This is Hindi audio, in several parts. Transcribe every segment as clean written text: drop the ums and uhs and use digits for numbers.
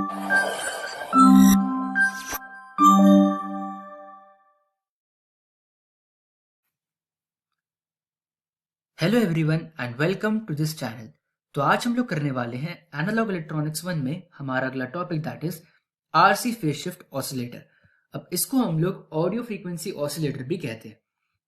Hello everyone and welcome to this channel. तो आज हम लोग करने वाले हैं एनालॉग इलेक्ट्रॉनिक्स 1 में हमारा अगला topic that is RC phase shift oscillator. अब इसको हम लोग ऑडियो फ्रीक्वेंसी ऑसिलेटर भी कहते हैं।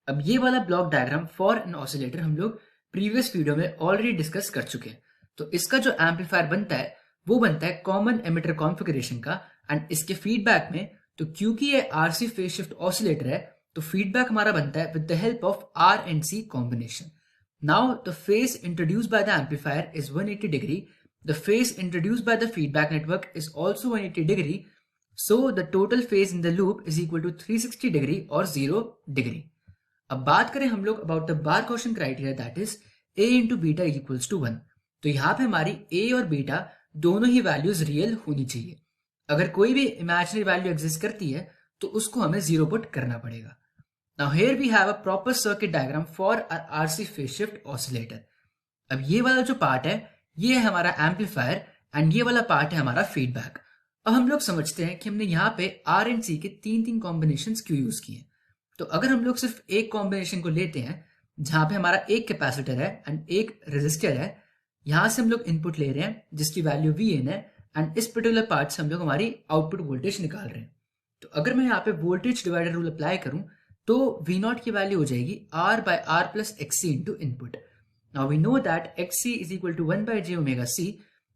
अब ये वाला block diagram for an oscillator हम लोग प्रीवियस वीडियो में ऑलरेडी डिस्कस कर चुके हैं। तो इसका जो एम्पलीफायर बनता है वो बनता है कॉमन एमिटर कॉन्फ़िगरेशन का, एंड इसके फीडबैक में तो क्योंकि ये आरसी फेज शिफ्ट ऑसिलेटर है तो फीडबैक हमारा बनता है with the help of R and C combination. Now the phase introduced by the amplifier is 180 degree. The phase introduced by the feedback network is also 180 degree. So the total phase in the loop is equal to 360 degree or 0 degree. अब बात करें हम लोग about the bar quotient criteria that is a into beta equals to 1. तो यहाँ पे हमारी a और beta दोनों ही वैल्यूज रियल होनी चाहिए। अगर कोई भी इमेजिनरी वैल्यू एग्जिस्ट करती है तो उसको हमें जीरो पुट करना पड़ेगा। Now here we have a proper circuit diagram for our RC phase shift oscillator. अब ये वाला जो पार्ट है ये है हमारा एम्पलीफायर एंड ये वाला पार्ट है हमारा फीडबैक। अब हम लोग समझते हैं कि हमने यहाँ पे आर एंड सी के तीन तीन कॉम्बिनेशन क्यों यूज किए। तो अगर हम लोग सिर्फ एक कॉम्बिनेशन को लेते हैं जहां पे हमारा एक कैपेसिटर है एंड एक रेजिस्टर है, यहां से हम लोग इनपुट ले रहे हैं जिसकी वैल्यू वी एन है, एंड इस पर्टिकुलर पार्ट से हम लोग हमारी आउटपुट वोल्टेज निकाल रहे हैं। तो अगर मैं यहाँ पे वोल्टेज डिवाइडर रूल अप्लाई करूं तो V नॉट की वैल्यू हो जाएगी R by R plus XC into input. Now we know that XC is equal to 1 by j omega C.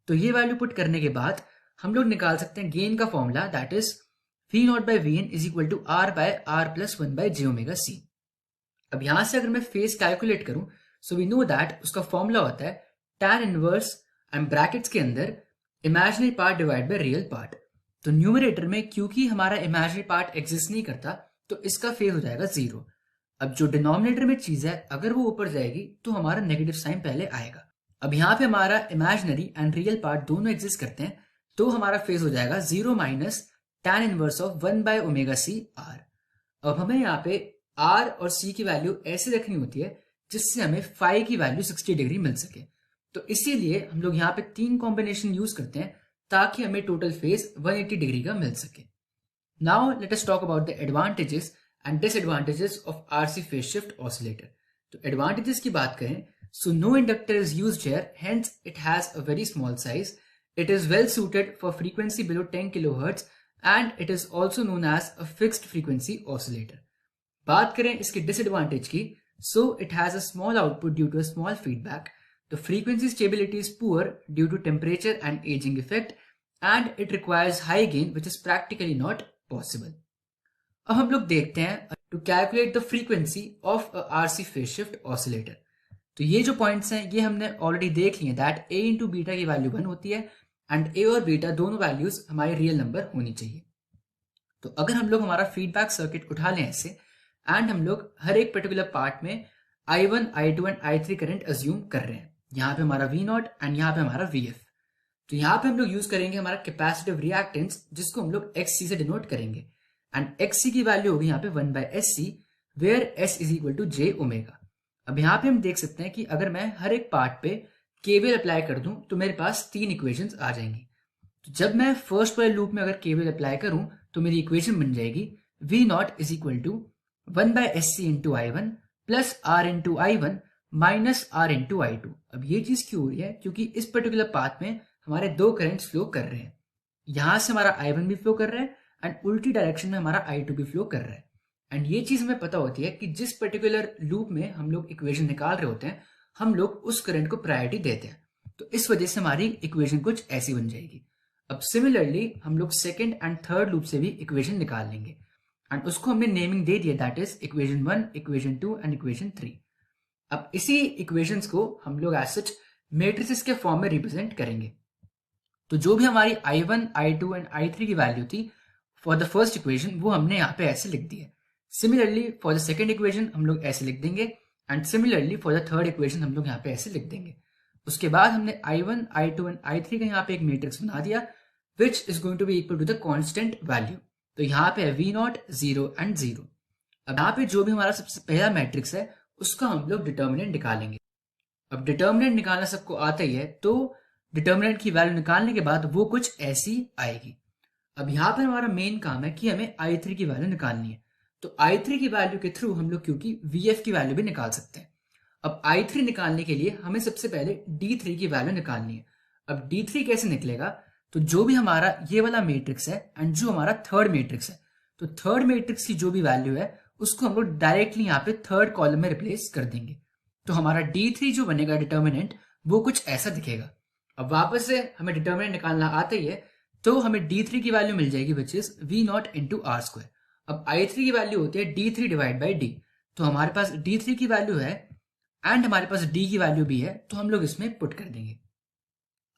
तो ये वैल्यू पुट करने के बाद हम लोग निकाल सकते हैं गेन का formula that is V not by Vn is equal to R by R plus 1 by j omega C. अब यहां से अगर मैं फेज कैलकुलेट करूं सो वी नो दैट उसका फॉर्मूला होता है tan इनवर्स एंड ब्रैकेट्स के अंदर imaginary part divide by real part. तो न्यूमरेटर में क्योंकि हमारा इमेजिनरी पार्ट एग्जिस्ट नहीं करता तो इसका फेज हो जाएगा जीरो। अब जो डिनोमिनेटर में चीज है अगर वो ऊपर जाएगी तो हमारा नेगेटिव साइन पहले आएगा। अब यहाँ पे हमारा इमेजिनरी एंड रियल पार्ट दोनों एग्जिस्ट करते हैं तो हमारा फेज हो जाएगा zero minus tan inverse of 1 by omega C R. अब हमें यहाँ पे आर और सी की वैल्यू ऐसे रखनी होती है जिससे हमें फाई की वैल्यू 60 डिग्री मिल सके। तो इसीलिए हम लोग यहाँ पे तीन कॉम्बिनेशन यूज करते हैं ताकि हमें टोटल फेज 180 डिग्री का मिल सके। Now let us talk about the advantages and disadvantages of RC phase shift oscillator. तो advantages की बात करें, so no inductor is used here, hence it has a very small size. It is well suited for frequency below 10 kHz and it is also known as a fixed frequency oscillator. बात करें इसके disadvantage की, so it has a small output due to a small feedback. The frequency stability is poor due to temperature and aging effect, and it requires high gain which is practically not possible. अब हम लोग देखते हैं to calculate the frequency of RC phase shift oscillator. तो ये जो पॉइंट्स हैं ये हमने ऑलरेडी देख लिए दैट ए इंटू बीटा की वैल्यू 1 होती है एंड ए और बीटा दोनों वैल्यूज हमारे रियल नंबर होनी चाहिए। तो अगर हम लोग हमारा फीडबैक सर्किट उठा लें ऐसे एंड हम लोग हर एक पर्टिकुलर पार्ट में I1, I2 and I3 current assume कर रहे हैं, यहाँ पे हमारा V नॉट एंड यहाँ पे हमारा VF। तो यहाँ पे हम लोग यूज करेंगे हमारा कैपेसिटिव रिएक्टेंस जिसको हम लोग XC से डिनोट करेंगे, एंड XC की वैल्यू होगी यहाँ पे 1 by SC where S is equal to J omega. अब यहाँ पे हम देख सकते हैं कि अगर मैं हर एक पार्ट पे केवीएल अप्लाई कर दूं तो मेरे पास तीन इक्वेशंस आ जाएंगी। तो जब मैं फर्स्ट वाले लूप में अगर केवीएल अप्लाई करूं तो मेरी इक्वेशन बन जाएगी V naught is equal to 1 by SC into I1 plus R into I1 minus R into I2। अब ये चीज क्यों हो रही है, क्योंकि इस पर्टिकुलर पाथ में हमारे दो करंट्स फ्लो कर रहे हैं, यहां से हमारा I1 भी फ्लो कर रहा है एंड उल्टी डायरेक्शन में हमारा I2 भी फ्लो कर रहा है। एंड ये चीज हमें पता होती है कि जिस पर्टिकुलर लूप में हम लोग इक्वेशन निकाल रहे होते हैं हम लोग उस करंट को प्रायोरिटी देते हैं, तो इस वजह से हमारी इक्वेशन कुछ ऐसी बन जाएगी। अब सिमिलरली हम लोग सेकेंड एंड थर्ड लूप से भी इक्वेशन निकाल लेंगे एंड उसको हमने नेमिंग दे दिया that is equation 1, equation 2 and equation 3। अब इसी इक्वेशंस को हम लोग एज सच मैट्रिसेस के फॉर्म में रिप्रेजेंट करेंगे। तो जो भी हमारी I1, I2 एंड I3 की वैल्यू थी फॉर द फर्स्ट इक्वेशन वो हमने यहाँ पे ऐसे लिख दी है। Similarly for the second equation हम लोग ऐसे लिख देंगे and similarly for the third equation हम लोग यहाँ पे ऐसे लिख देंगे। उसके बाद हमने I1, I2 एंड I3 का यहाँ पे एक मैट्रिक्स बना दिया which is going to be equal to the constant value. तो यहाँ पे है V नॉट 0 एंड 0। अब यहाँ पे जो भी हमारा सबसे पहला मैट्रिक्स है उसका हम लोग डिटर्मिनेंट निकालेंगे। अब डिटर्मिनेंट निकालना सबको आता ही है, तो डिटर्मिनेंट की वैल्यू निकालने के बाद वो कुछ ऐसी आएगी। अब यहाँ पर हमारा मेन काम है कि हमें i3 की वैल्यू निकालनी है। तो i3 की वैल्यू के थ्रू हम लोग क्योंकि vf की वैल्यू भी निकाल सकते हैं। अब i3 निकालने के लिए हमें सबसे पहले d3 की वैल्यू निकालनी है। अब d3 कैसे निकलेगा, तो जो भी हमारा ये वाला मैट्रिक्स है एंड जो हमारा थर्ड मैट्रिक्स है, तो थर्ड मैट्रिक्स की जो भी वैल्यू है उसको हम लोग डायरेक्टली यहाँ पे थर्ड कॉलम में रिप्लेस कर देंगे। तो हमारा d3 जो बनेगा डिटर्मिनेंट वो कुछ ऐसा दिखेगा। अब वापस से हमें डिटर्मिनेंट निकालना आता ही है, तो हमें d3 की वैल्यू मिल जाएगी which is v naught into R square. अब i3 की वैल्यू होती है d3 डिवाइड बाई d। तो हमारे पास d3 की वैल्यू है एंड हमारे पास d की वैल्यू भी है, तो हम लोग इसमें पुट कर देंगे।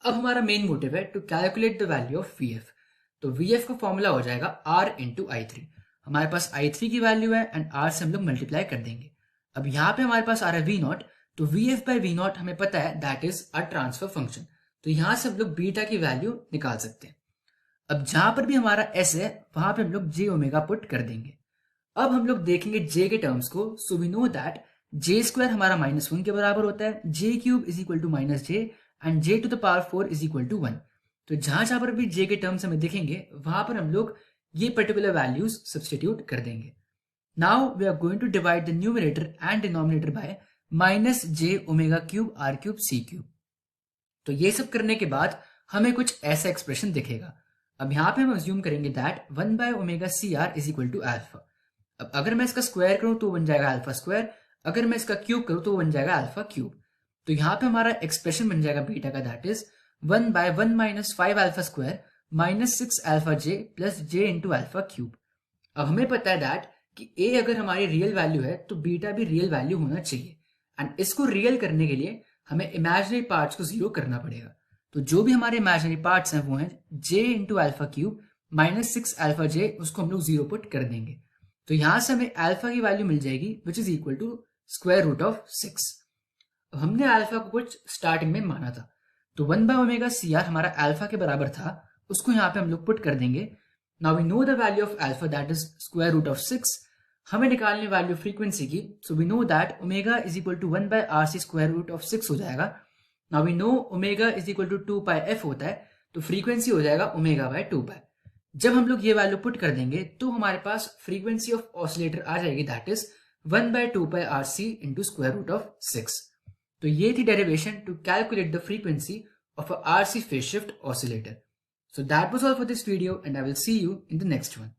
अब हमारा मेन मोटिव है to calculate the value of vf। तो vf का फॉर्मूला हो जाएगा r इंटू i3। हमारे पास i3 की वैल्यू है एंड r से हम लोग मल्टीप्लाई कर देंगे। अब यहाँ पे हमारे पास आ रहा है v नॉट, तो vf बाई v नॉट हमें पता है that is a transfer function. तो यहां से हम लोग बीटा की वैल्यू निकाल सकते हैं। अब जहां पर भी हमारा s है वहां पे हम लोग j ओमेगा पुट कर देंगे। अब हम लोग देखेंगे j के टर्म्स को। So we know that j square हमारा -1 के बराबर होता है, j cube is equal to -j and j to the power 4 is equal to 1। तो जहां जहां पर भी j के टर्म्स हमें दिखेंगे वहां पर हम लोग ये पर्टिकुलर वैल्यूज सब्सटीट्यूट कर देंगे। Now we are going to divide the numerator and denominator by -j omega cube r cube c cube. तो ये सब करने के बाद हमें कुछ ऐसा एक्सप्रेशन दिखेगा। अब यहाँ पे हम अज्यूम करेंगे that 1 by omega C R is equal to alpha. अब अगर मैं इसका स्क्वायर करूं तो बन जाएगा अल्फा स्क्वायर, अगर मैं इसका क्यूब करूं तो बन जाएगा अल्फा क्यूब। तो यहाँ पे हमारा एक्सप्रेशन बन जाएगा बीटा का that is 1 by 1 minus 5 alpha square minus 6 alpha J plus J into alpha cube. अब हमें पता है दैट कि ए अगर हमारी रियल वैल्यू है तो बीटा भी रियल वैल्यू होना चाहिए एंड इसको रियल करने के लिए हमें इमेजिनरी पार्ट्स को जीरो करना पड़ेगा। तो जो भी हमारे इमेजिनरी पार्ट्स हैं वो हैं j into alpha cube minus 6 alpha j, उसको हम लोग जीरो पुट कर देंगे। तो यहां से हमें अल्फा की वैल्यू मिल जाएगी which is equal to square root of 6। अब हमने अल्फा को कुछ स्टार्टिंग में माना था, तो 1 बाय ओमेगा सी आर हमारा अल्फा के बराबर था, उसको यहाँ पे हम लोग पुट कर देंगे। Now we know the value of alpha that is square root of 6। हमें निकालनी वैल्यू फ्रीक्वेंसी की, so we know that omega is equal to 1 by R C square root of 6 हो जाएगा। Now we know omega is equal to 2 pi F होता है, तो फ्रीक्वेंसी हो जाएगा ओमेगा बाय 2 पाई। जब हम लोग ये वैल्यू पुट कर देंगे तो हमारे पास फ्रीक्वेंसी ऑफ ऑसिलेटर आ जाएगी that is 1 by 2 pi R C into square root of 6। तो ये थी derivation to calculate the frequency of a RC phase shift oscillator. So that was all for this video and I will see you in the next one.